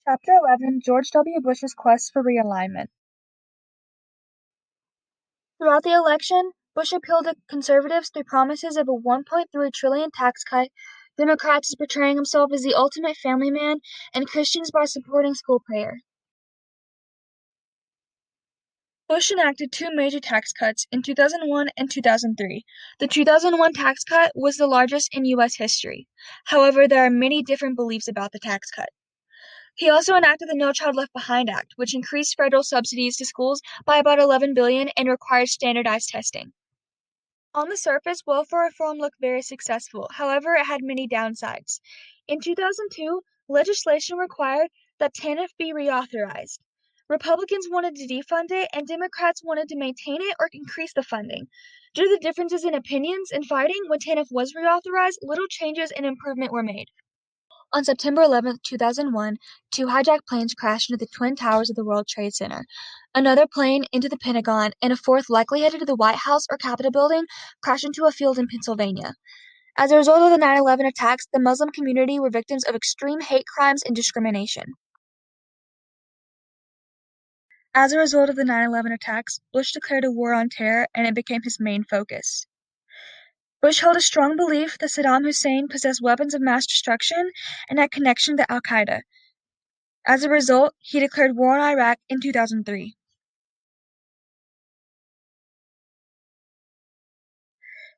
Chapter 11: George W. Bush's Quest for Realignment. Throughout the election, Bush appealed to conservatives through promises of a $1.3 trillion tax cut, Democrats portraying himself as the ultimate family man, and Christians by supporting school prayer. Bush enacted two major tax cuts in 2001 and 2003. The 2001 tax cut was the largest in U.S. history. However, there are many different beliefs about the tax cut. He also enacted the No Child Left Behind Act, which increased federal subsidies to schools by about $11 billion and required standardized testing. On the surface, welfare reform looked very successful. However, it had many downsides. In 2002, legislation required that TANF be reauthorized. Republicans wanted to defund it, and Democrats wanted to maintain it or increase the funding. Due to the differences in opinions and fighting, when TANF was reauthorized, little changes and improvement were made. On September 11, 2001, two hijacked planes crashed into the Twin Towers of the World Trade Center. Another plane into the Pentagon, and a fourth, likely headed to the White House or Capitol building, crashed into a field in Pennsylvania. As a result of the 9/11 attacks, the Muslim community were victims of extreme hate crimes and discrimination. As a result of the 9/11 attacks, Bush declared a war on terror, and it became his main focus. Bush held a strong belief that Saddam Hussein possessed weapons of mass destruction and had connection to al-Qaeda. As a result, he declared war on Iraq in 2003.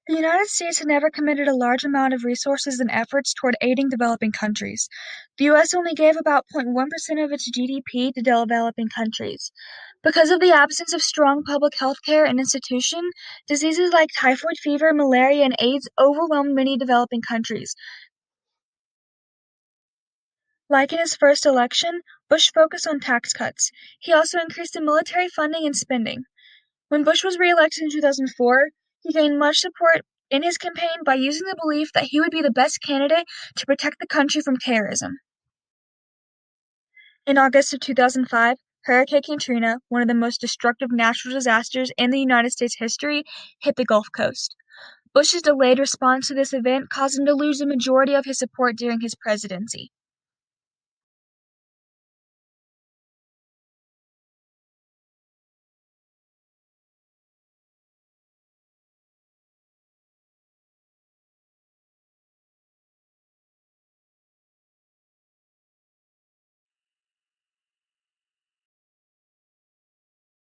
The United States had never committed a large amount of resources and efforts toward aiding developing countries. The U.S. only gave about 0.1% of its GDP to developing countries. Because of the absence of strong public health care and institution, diseases like typhoid fever, malaria, and AIDS overwhelmed many developing countries. Like in his first election, Bush focused on tax cuts. He also increased the military funding and spending. When Bush was re-elected in 2004, he gained much support in his campaign by using the belief that he would be the best candidate to protect the country from terrorism. In August of 2005, Hurricane Katrina, one of the most destructive natural disasters in the United States history, hit the Gulf Coast. Bush's delayed response to this event caused him to lose the majority of his support during his presidency.